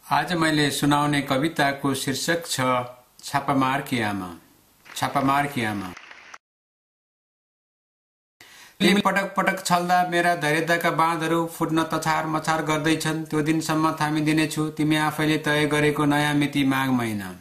आज मैले सुनाउने कविताको शीर्षक छ छापामार की आमा। छापामार की आमा। पटक पटक छल्दा मेरा धैर्यताका बाँधहरू फुट्न तछार मछार गर्दैछन्। त्यो दिनसम्म थामिदिनेछु तिमी आफैले तय गरेको नयाँ मिति माघ महिना।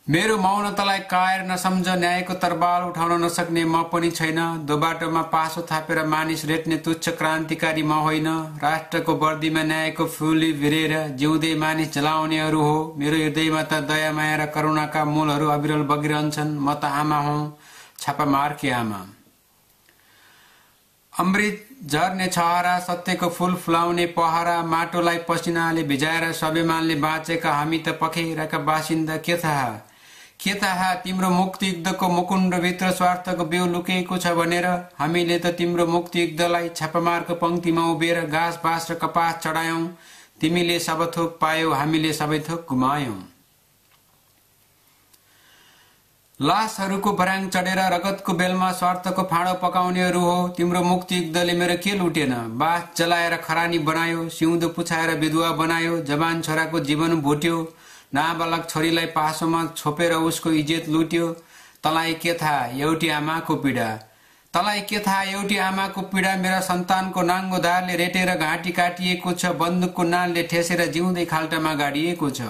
मेरो मौनतालाई कायर नसम्झ, न्यायको तरबाल उठाउन नसक्ने म पनि छैन। दोबाटोमा पासो थापेर मानिस रेट्ने तुच्छ क्रान्तिकारी म होइन। राष्ट्रको वर्दीमा न्यायको फुली भिरेर जिउँदै मानिस जलाउनेहरू हो। मेरो हृदयमा त दया माया र करुणाका मूलहरू अविरल बगिरहन्छन्। म त आमा हुँ, छापामार की आमा। अमृत झर्ने छहरा, सत्यको फूल फुलाउने पहरा, माटोलाई पसिनाले भिजाएर स्वाभिमानले बाँचेका हामी त पखेराका बासिन्दा। के थाहा तिम्रो मुक्ति युद्धको मुकुण्डभित्र स्वार्थको बेउ लुकेको छ भनेर। हामीले त तिम्रो मुक्ति युद्धलाई छापामारको पंक्तिमा उभिएर घाँस बाँस र कपास चढायौं। तिमीले सब थोक पायौ, हामीले सबै थोक गुमायौं। लासहरूको भर्याङ चढेर रगतको बेलमा स्वार्थको फाँडो पकाउनेहरू हो। तिम्रो मुक्ति युद्धले मेरो के लुटेन? बास जलाएर खरानी बनायो, सिउँदो पुछाएर विधवा बनायो, जवान छोराको जीवन भुट्यो, नाबालक छोरीलाई पासोमा छोपेर उसको इज्जत लुट्यो। तँलाई के थाहा एउटी आमाको पीडा? तँलाई के थाहा एउटी आमाको पीडा? मेरा सन्तानको नाङ्गो धारले रेटेर घाँटी काटिएको छ, बन्दुकको नालले ठेसेर जिउँदै खाल्टामा गाडिएको छ।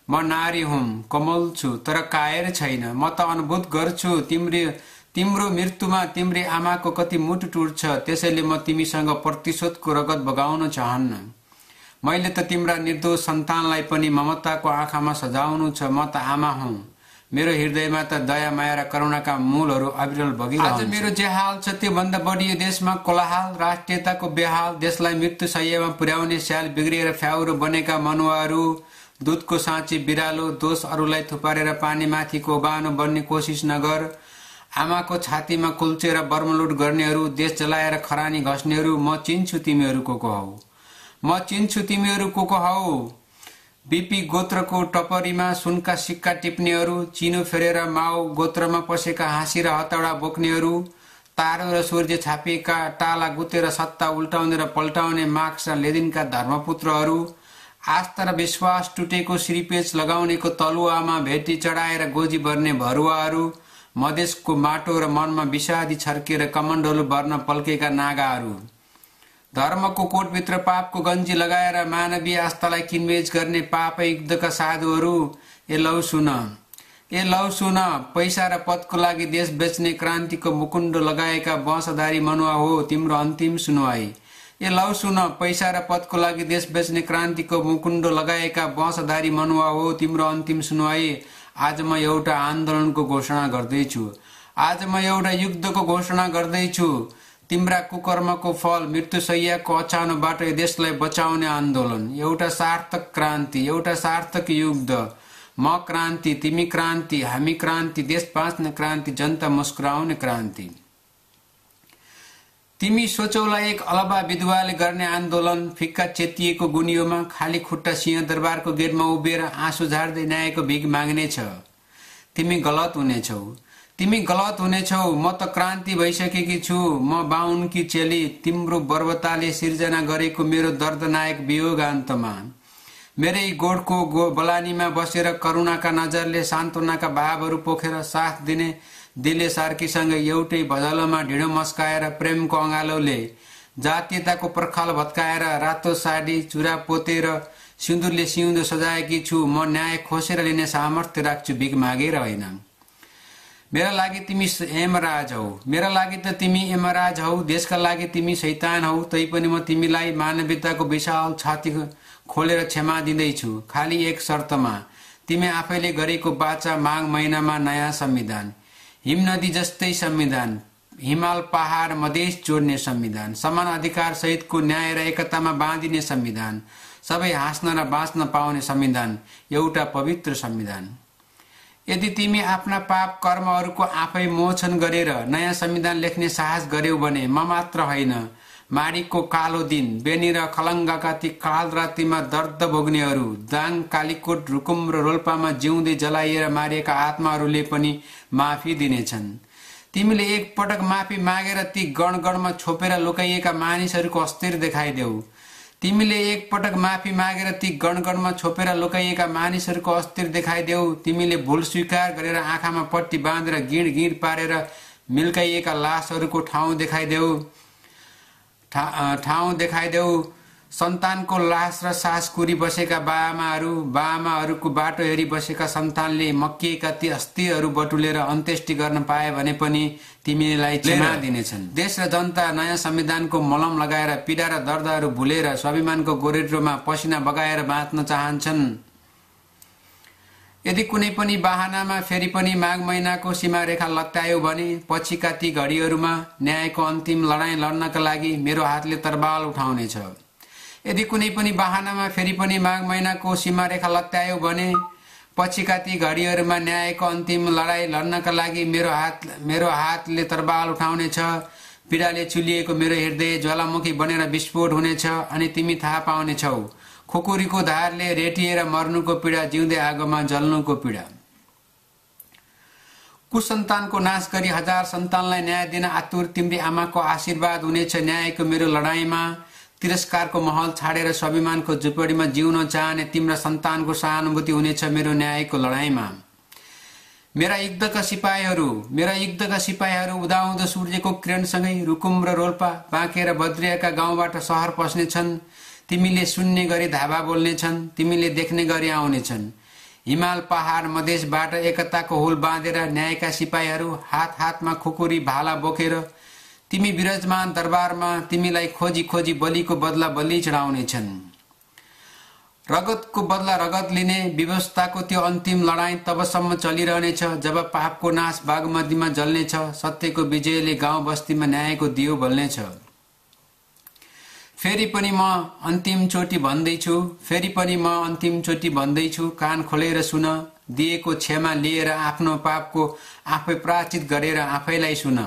म नारी हुँ, कोमल छु, तर कायर छैन। म त अनुभूत गर्छु तिम्रो मृत्युमा तिम्री आमाको कति मुटु टुट्छ। त्यसैले म तिमीसँग प्रतिशोधको रगत बगाउन चाहन्न। मैले त तिम्रा निर्दोष सन्तानलाई पनि ममताको आँखामा सजाउनु छ। म त आमा हुँ, मेरो हृदयमा त दया माया र करुणाका मूलहरू अविरल बगिरहन्छ। आज मेरो जे हाल छ त्यो भन्दा बढी यो देशमा कोलाहाल, राष्ट्रियताको बेहाल, देशलाई मृत्यु शय्यामा पुर्याउने स्याल बिग्रिएर फ्याउरो बनेका मनुवाहरू, दूधको साँची बिरालो, दोष अरूलाई थुपारेर पानीमाथिको बानो बन्ने कोसिस नगर। आमाको छातीमा कुल्चेर बर्मलुट गर्नेहरू, देश जलाएर खरानी घस्नेहरू, म चिन्छु तिमीहरू को हौ। म चिन्छु तिमीहरू को हौ। बीपी गोत्रको टपरीमा सुनका सिक्का टिप्नेहरू, चिनो फेरेर माओ गोत्रमा पसेका हाँसी र हतौडा बोक्नेहरू, तारो र सूर्य छापिएका टाला गुतेर सत्ता उल्टाउने र पल्टाउने मार्क्स र लेनिनका धर्मपुत्रहरू, आस्था र विश्वास टुटेको श्रीपेच लगाउनेको तलुवामा भेटी चढाएर गोजी बर्ने भरुवाहरू, मधेसको माटो र मनमा विषादी छर्केर कमण्डलु बर्न पल्केका नागाहरू, धर्मको कोटभित्र पापको गन्जी लगाएर मानवीय आस्थालाई किनबेच गर्ने पाप युद्धका साधुहरू। ए लौ सुन, पैसा र पदको लागि देश बेच्ने क्रान्तिको मुकुण्ड लगाएका वंशधारी मनुवा हो तिम्रो अन्तिम सुनवाई। ए लौ सुन, पैसा र पदको लागि देश बेच्ने क्रान्तिको मुकुण्ड लगाएका वंशधारी मनुवा हो तिम्रो अन्तिम सुनवाई। आज म एउटा आन्दोलनको घोषणा गर्दैछु। आज म एउटा युद्धको घोषणा गर्दैछु। तिम्रा कुकर्मको फल मृत्युशय्याको अचानोबाट देशलाई बचाउने आन्दोलन, एउटा सार्थक क्रान्ति, एउटा सार्थक युद्ध। म क्रान्ति, तिमी क्रान्ति, हामी क्रान्ति, देश बाँच्ने क्रान्ति, जनता मुस्कुराउने क्रान्ति। तिमी सोचौला एक अलबा विधवाले गर्ने आन्दोलन, फिक्का चेतिएको गुनियोमा खाली खुट्टा सिंहदरबारको गेटमा उभिएर आँसु झार्दै न्यायको भिख माग्नेछ। तिमी गलत हुनेछौ। म त क्रान्ति भइसकेकी छु। म बाहुनकी चेली, तिम्रो बर्बरताले सिर्जना गरेको मेरो दर्दनायक वियोग अन्तमा। मेरै गोठको बलानीमा बसेर करुणाका नजरले सान्त्वनाका भावहरू पोखेर साथ दिने दिले सार्कीसँग एउटै भजलोमा ढिँडो मस्काएर प्रेमको अँगालोले जातीयताको पर्खाल भत्काएर रातो साडी चुरा पोतेर सिन्दुरले सिउँदो सजाएकी छु। म न्याय खोसेर लिने सामर्थ्य राख्छु, भिख मागेर होइन। मेरा लागि तिमी यमराज हौ। मेरा लागि त तिमी यमराज हौ। देशका लागि तिमी शैतान हौ। तैपनि म तिमीलाई मानवीयताको विशाल छाती खोलेर क्षमा दिँदैछु, खाली एक शर्तमा। तिमी आफैले गरेको बाचा माघ महिनामा नयाँ संविधान, हिमनदी जस्तै संविधान, हिमाल पहाड मधेस जोड्ने संविधान, समान अधिकार सहितको न्याय र एकतामा बाँधिने संविधान, सबै हाँस्न र बाँच्न पाउने संविधान, एउटा पवित्र संविधान। यदि तिमी आफ्ना पाप कर्महरूको आफै मोचन गरेर नयाँ संविधान लेख्ने साहस गर्यौ भने म मात्र होइन, माडीको कालो दिन, बेनी र खलङ्गाका ती काल रातिमा दर्द भोग्नेहरू, दाङ, कालीकोट, रुकुम र रोल्पामा जिउँदै जलाइएर मारिएका आत्माहरूले पनि माफी दिनेछन्। तिमीले एक पटक माफी मागेर ती गणगणमा छोपेर लुकाइएका मानिसहरूको अस्थिर देखाइदेऊ। तिमीले एक पटक माफी मागेर ती गणगणमा छोपेर लुकाइएका मानिसहरूको अस्थिर देखाइदेऊ। तिमीले भूल स्वीकार गरेर आँखामा पट्टी बाँधेर गिँड पारेर मिल्काइएका लासहरूको ठाउँ देखाइदेऊ। सन्तानको लास र सास कुरी बसेका बाआमाहरूको बाटो हेरी बसेका सन्तानले मक्किएका ती अस्थिहरू बटुलेर अन्त्येष्टि गर्न पाए भने पनि तिमीलाई क्षमा दिनेछन्। देश र जनता नयाँ संविधानको मलम लगाएर पीडा र दर्दहरू भुलेर स्वाभिमानको गोरेटोमा पसिना बगाएर बाँच्न चाहन्छन्। यदि कुनै पनि बहानामा फेरि पनि माघ महिनाको सीमारेखा लत्यायो भने पछिका ती घडीहरूमा न्यायको अन्तिम लडाईँ लड्नका लागि मेरो हातले तरबाल उठाउनेछ। यदि कुनै पनि बहानामा फेरि पनि माघ महिनाको सीमारेखा लत्यायो भने पछिका ती घडीहरूमा न्यायको अन्तिम लडाईँ लड्नका लागि मेरो हातले तरबाल उठाउनेछ। पीडाले चुलिएको मेरो हृदय ज्वालामुखी बनेर विस्फोट हुनेछ अनि तिमी थाहा पाउनेछौ खुकुरीको धारले रेटिएर मर्नुको पीडा, जिउँदै आगोमा जल्नुको पीडा। कुसन्तानको नाश गरी हजार सन्तानलाई न्याय दिन आतुर तिम्री आमाको आशीर्वाद हुनेछ न्यायको मेरो लडाईँमा। तिरस्कारको महल छाडेर स्वाभिमानको झुपडीमा जिउन चाहने तिम्रा सन्तानको सहानुभूति हुनेछ मेरो न्यायको लडाईँमा। मेरा युद्धका सिपाहीहरू उदाउँदो सूर्यको किरणसँगै रुकुम र रोल्पा, बाँके र बद्रियाका गाउँबाट सहर पस्नेछन्। तिमीले सुन्ने गरी धावा बोल्नेछन्, तिमीले देख्ने गरी आउनेछन्। हिमाल पहाड मधेसबाट एकताको हुल बाँधेर न्यायका सिपाहीहरू हात हातमा खुकुरी भाला बोकेर तिमी विराजमान दरबारमा तिमीलाई खोजी खोजी बलिको बदला बलि चढाउनेछन्। रगतको बदला रगत लिने व्यवस्थाको त्यो अन्तिम लडाईँ तबसम्म चलिरहनेछ जब पापको नाश बागमतीमा जल्नेछ, सत्यको विजयले गाउँ बस्तीमा न्यायको दियो बल्नेछ। फेरि पनि म अन्तिम चोटि भन्दैछु, कान खोलेर सुन। दिएको क्षमा लिएर आफ्नो पापको आफै प्रायश्चित गरेर आफैलाई सुन।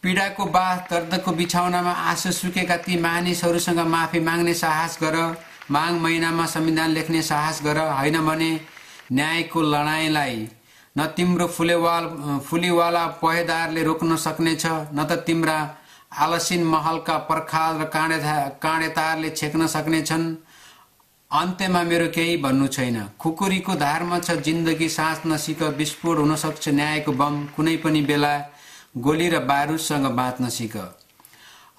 पीडाको बाह दर्दको बिछाउनामा आँसु सुकेका ती मानिसहरूसँग माफी माग्ने साहस गर। माघ महिनामा संविधान लेख्ने साहस गर। होइन भने न्यायको लडाईँलाई न तिम्रो फुलीवाला पहेदारले रोक्न सक्नेछ, न त तिम्रा आलसीन महलका पर्खाल र काँडेतारले छेक्न सक्नेछन्। अन्त्यमा मेरो केही भन्नु छैन। खुकुरीको धारमा छ जिन्दगी, साँच नसिक विस्फोट हुन सक्छ न्यायको बम, कुनै पनि बेला गोली र बारुदसँग बाँच्न सिक।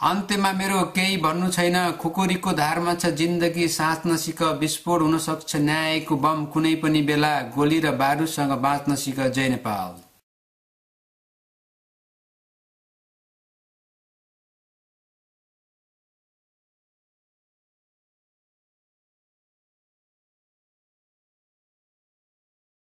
अन्त्यमा मेरो केही भन्नु छैन। खुकुरीको धारमा छ जिन्दगी, साँच नसिक विस्फोट हुन सक्छ न्यायको बम, कुनै पनि बेला गोली र बारुदसँग बाँच्न सिक। जय नेपाल।